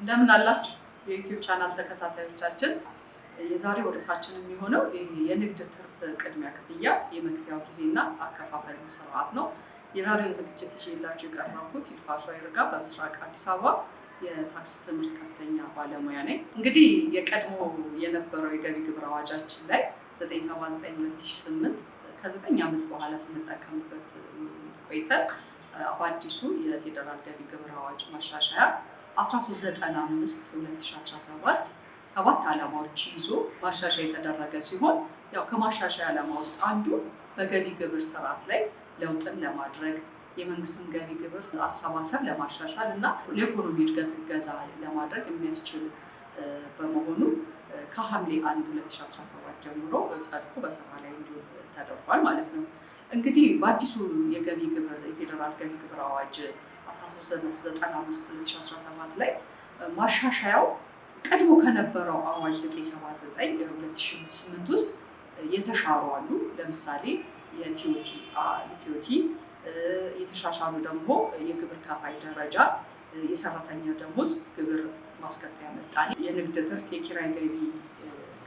እንደምን አላችሁ የዩቲዩብ ቻናል ተከታታዮቻችን። የዛሬው ርዕሳችን የሚሆነው የንግድ ትርፍ ቅድሚያ ክፍያ የመክፈያው ጊዜና አከፋፈል ስርዓት ነው። የዛሬውን ዝግጅት ይዤላችሁ የቀረብኩት ይልፋሽ አይርጋ በምስራቅ አዲስ አበባ የታክስ ትምህርት ከፍተኛ ባለሙያ ነኝ። እንግዲህ የቀድሞ የነበረው የገቢ ግብር አዋጃችን ላይ 979/2008 ከ9 ዓመት በኋላ ስንጠቀምበት ቆይተን በአዲሱ የፌዴራል ገቢ ግብር አዋጅ ማሻሻያ 1395/2017 7 ዓላማዎች ይዞ ማሻሻያ የተደረገ ሲሆን ያው ከማሻሻያ ዓላማ ውስጥ አንዱ በገቢ ግብር ስርዓት ላይ ለውጥን ለማድረግ የመንግስትን ገቢ ግብር አሰባሰብ ለማሻሻል እና ለኢኮኖሚ እድገት እገዛ ለማድረግ የሚያስችል በመሆኑ ከሐምሌ 1 2017 ጀምሮ ጸድቆ በስራ ላይ እንዲውል ተደርጓል ማለት ነው። እንግዲህ በአዲሱ የገቢ ግብር የፌዴራል ገቢ ግብር አዋጅ 1395/2017 ላይ ማሻሻያው ቀድሞ ከነበረው አዋጅ 979/2008 ውስጥ የተሻሩ አሉ። ለምሳሌ የቲኦቲ የተሻሻሉ ደግሞ የግብር ከፋይ ደረጃ፣ የሰራተኛ ደሞዝ ግብር ማስከፈያ መጣኔ፣ የንግድ ትርፍ የኪራይ ገቢ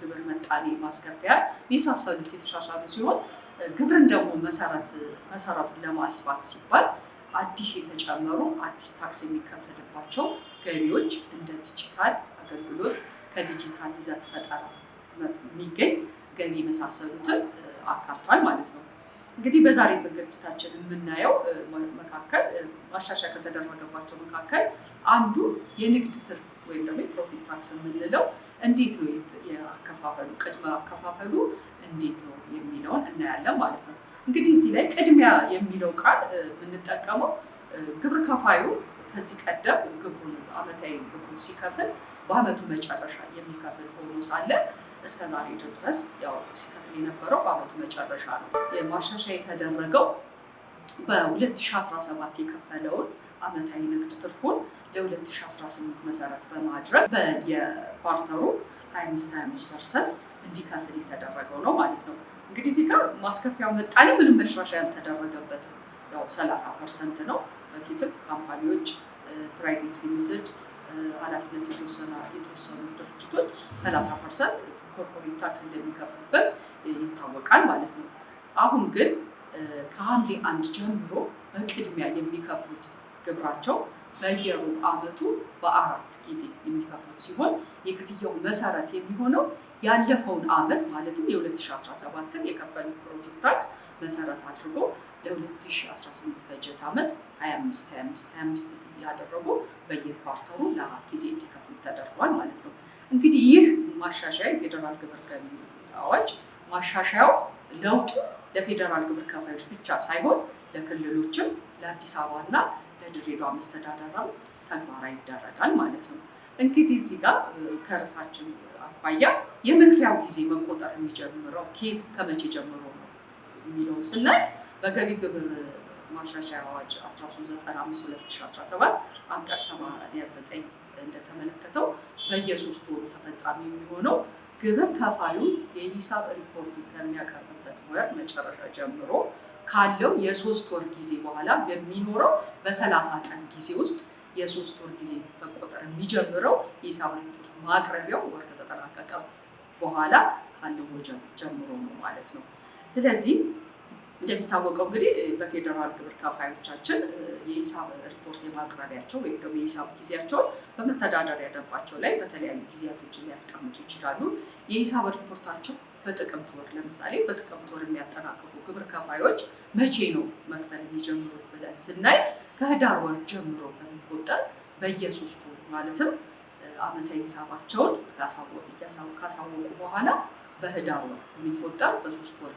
ግብር መጣኔ ማስከፈያ የመሳሰሉት የተሻሻሉ ሲሆን ግብርን ደግሞ መሰረቱን ለማስፋት ሲባል አዲስ የተጨመሩ አዲስ ታክስ የሚከፈልባቸው ገቢዎች እንደ ዲጂታል አገልግሎት ከዲጂታል ይዘት ፈጠራ የሚገኝ ገቢ መሳሰሉትን አካቷል ማለት ነው። እንግዲህ በዛሬ ዝግጅታችን የምናየው መካከል ማሻሻያ ከተደረገባቸው መካከል አንዱ የንግድ ትርፍ ወይም ደግሞ የፕሮፊት ታክስ የምንለው እንዴት ነው የአከፋፈሉ ቅድመ አከፋፈሉ እንዴት ነው የሚለውን እናያለን ማለት ነው። እንግዲህ እዚህ ላይ ቅድሚያ የሚለው ቃል የምንጠቀመው ግብር ከፋዩ ከዚህ ቀደም ዓመታዊ ግብሩን ሲከፍል በዓመቱ መጨረሻ የሚከፍል ሆኖ ሳለ እስከ ዛሬ ድረስ ያው ሲከፍል የነበረው በዓመቱ መጨረሻ ነው። የማሻሻያ የተደረገው በ2017 የከፈለውን ዓመታዊ ንግድ ትርፉን ለ2018 መሰረት በማድረግ በየኳርተሩ 25% እንዲከፍል የተደረገው ነው ማለት ነው። እንግዲህ እዚህ ጋር ማስከፊያው መጣኔ ምንም መሻሻያ ያልተደረገበትም ያው 30% ነው። በፊትም ካምፓኒዎች ፕራይቬት ሊሚትድ ኃላፊነት የተወሰኑ ድርጅቶች 30% ኮርፖሬት ታክስ እንደሚከፍሉበት ይታወቃል ማለት ነው። አሁን ግን ከሐምሌ 1 ጀምሮ በቅድሚያ የሚከፍሉት ግብራቸው በየሩብ ዓመቱ በ4 ጊዜ የሚከፍሉት ሲሆን የክፍያው መሰረት የሚሆነው ያለፈውን ዓመት ማለትም የ2017ን የከፈሉት ፕሮፊት ታክስ መሰረት አድርጎ ለ2018 በጀት ዓመት 25 ያደረጉ በየኳርተሩ ለ4 ጊዜ እንዲከፍሉ ተደርጓል ማለት ነው። እንግዲህ ይህ ማሻሻያ የፌዴራል ግብር ገቢ አዋጅ ማሻሻያው ለውጡ ለፌዴራል ግብር ከፋዮች ብቻ ሳይሆን ለክልሎችም ለአዲስ አበባና ለድሬዳዋ መስተዳድርም ተግባራዊ ይደረጋል ማለት ነው። እንግዲህ እዚህ ጋር ከርዕሳችን አኳያ የመክፈያው ጊዜ መቆጠር የሚጀምረው ከመቼ ጀምሮ ነው የሚለውን ስናይ በገቢ ግብር ማሻሻያ አዋጅ 1395/2017 አንቀጽ 89 እንደተመለከተው በየ3 ወሩ ተፈጻሚ የሚሆነው ግብር ከፋዩ የሂሳብ ሪፖርቱን ከሚያቀርብበት ወር መጨረሻ ጀምሮ ካለው የ3 ወር ጊዜ በኋላ በሚኖረው በ30 ቀን ጊዜ ውስጥ የ3 ወር ጊዜ መቆጠር የሚጀምረው የሂሳብ ሪፖርት ማቅረቢያው ወር ከተጠናቀቀ በኋላ ካለው ጀምሮ ነው ማለት ነው። ስለዚህ እንደሚታወቀው እንግዲህ በፌዴራል ግብር ከፋዮቻችን የሂሳብ ሪፖርት የማቅረቢያቸው ወይም ደግሞ የሂሳብ ጊዜያቸውን በመተዳደሪያ ደንባቸው ላይ በተለያዩ ጊዜያቶችን ሊያስቀምጡ ይችላሉ። የሂሳብ ሪፖርታቸው በጥቅምት ወር ለምሳሌ በጥቅምት ወር የሚያጠናቅቁ ግብር ከፋዮች መቼ ነው መክፈል የሚጀምሩት ብለን ስናይ ከህዳር ወር ጀምሮ በሚቆጠር በየ3 ወር ማለትም ዓመታዊ ሂሳባቸውን ካሳወቁ በኋላ በህዳር ወር የሚቆጠር በ3 ወር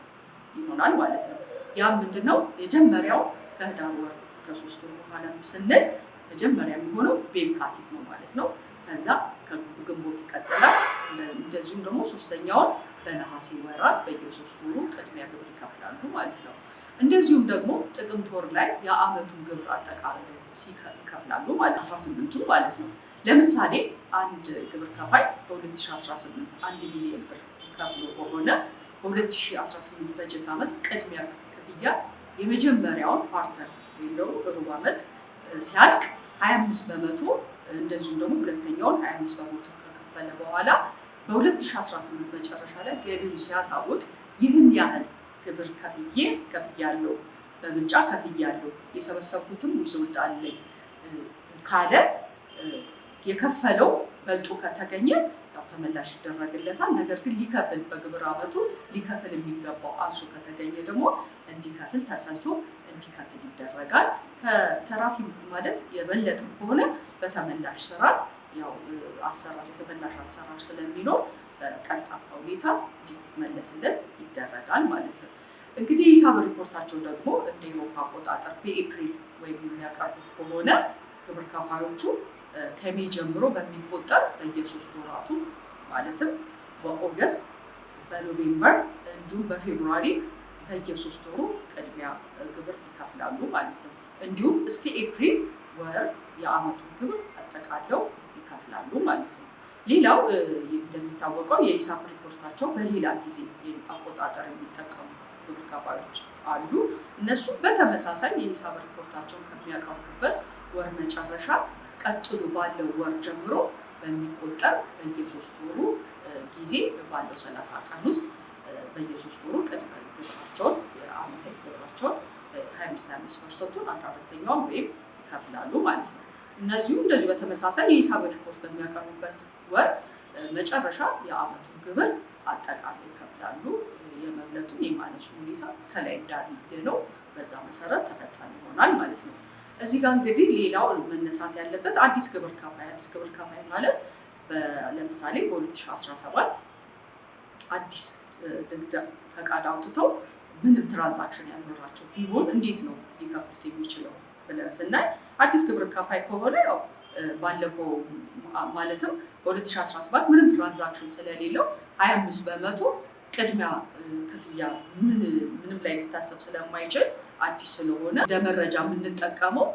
ይሆናል ማለት ነው። ያ ምንድነው የመጀመሪያው ከህዳር ወር ከ3 ወር በኋላ ስንል መጀመሪያ የሚሆነው በየካቲት ነው ማለት ነው። ከዛ ከግንቦት ይቀጥላል። እንደዚሁም ደግሞ ሶስተኛውን በነሐሴ ወራት በየ3 ወሩ ቅድሚያ ግብር ይከፍላሉ ማለት ነው። እንደዚሁም ደግሞ ጥቅምት ወር ላይ የዓመቱን ግብር አጠቃላይ ይከፍላሉ ማለት 18ቱን ማለት ነው። ለምሳሌ አንድ ግብር ከፋይ በ2018 1 ሚሊዮን ብር ከፍሎ ከሆነ በ2018 በጀት ዓመት ቅድሚያ ክፍያ የመጀመሪያውን ኳርተር ወይም ደግሞ ሩብ ዓመት ሲያልቅ 25% እንደዚሁም ደግሞ ሁለተኛውን 25% ከከፈለ በኋላ በ2018 መጨረሻ ላይ ገቢውን ሲያሳውቅ ይህን ያህል ግብር ከፍያለሁ፣ በምርጫ ከፍያለሁ፣ የሰበሰብኩትም ውዝውድ አለኝ ካለ የከፈለው በልጦ ከተገኘ ያው ተመላሽ ይደረግለታል። ነገር ግን ሊከፍል በግብር ዓመቱ ሊከፍል የሚገባው አንሶ ከተገኘ ደግሞ እንዲከፍል ተሰልቶ እንዲከፍል ይደረጋል። ከተራፊ ማለት የበለጠ ከሆነ በተመላሽ ስርዓት ያው አሰራር የተመላሽ አሰራር ስለሚኖር በቀልጣፋ ሁኔታ እንዲመለስለት ይደረጋል ማለት ነው። እንግዲህ ሂሳብ ሪፖርታቸው ደግሞ እንደ አውሮፓ አቆጣጠር በኤፕሪል ወይም የሚያቀርቡ ከሆነ ግብር ከፋዮቹ ከሜይ ጀምሮ በሚቆጠር በየ3 ወራቱ ማለትም በኦገስት፣ በኖቬምበር እንዲሁም በፌብሩዋሪ በየ3 ወሩ ቅድሚያ ግብር ይከፍላሉ ማለት ነው። እንዲሁም እስከ ኤፕሪል ወር የዓመቱን ግብር አጠቃለው ይከፍላሉ ማለት ነው። ሌላው እንደሚታወቀው የሂሳብ ሪፖርታቸው በሌላ ጊዜ አቆጣጠር የሚጠቀሙ ግብር ከፋዮች አሉ። እነሱ በተመሳሳይ የሂሳብ ሪፖርታቸውን ከሚያቀርቡበት ወር መጨረሻ ቀጥሎ ባለው ወር ጀምሮ በሚቆጠር በየ3 ወሩ ጊዜ ባለው 30 ቀን ውስጥ በየ3 ወሩ ቅድመ ግብራቸውን የዓመታዊ ግብራቸውን 25% 14ኛውን ወይም ይከፍላሉ ማለት ነው። እነዚሁም እንደዚሁ በተመሳሳይ የሂሳብ ሪፖርት በሚያቀርቡበት ወር መጨረሻ የዓመቱን ግብር አጠቃላይ ይከፍላሉ። የመብለጡን የማነሱ ሁኔታ ከላይ እንዳለ ነው። በዛ መሰረት ተፈጻሚ ይሆናል ማለት ነው። እዚህ ጋር እንግዲህ ሌላው መነሳት ያለበት አዲስ ግብር ከፋይ ማለት ለምሳሌ በ2017 አዲስ ንግድ ፈቃድ አውጥተው ምንም ትራንዛክሽን ያልኖራቸው ቢሆን እንዴት ነው ሊከፍሉት የሚችለው ብለን ስናይ አዲስ ግብር ከፋይ ከሆነ ያው ባለፈው ማለትም በ2017 ምንም ትራንዛክሽን ስለሌለው 25% ቅድሚያ ክፍያ ምንም ላይ ሊታሰብ ስለማይችል አዲስ ስለሆነ እንደ መረጃ የምንጠቀመው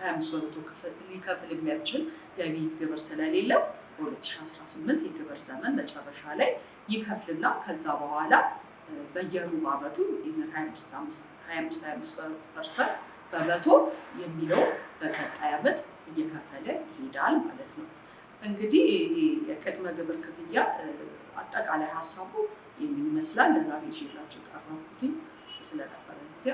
25% ሊከፍል የሚያስችል ገቢ ግብር ስለሌለ በ2018 የግብር ዘመን መጨረሻ ላይ ይከፍልና ከዛ በኋላ በየሩብ ዓመቱ 25% የሚለው በቀጣይ ዓመት እየከፈለ ይሄዳል ማለት ነው። እንግዲህ የቅድመ ግብር ክፍያ አጠቃላይ ሀሳቡ ይህን ይመስላል። ለዛሬ ይዤላችሁ ቀረብኩት ስለነበረ ጊዜ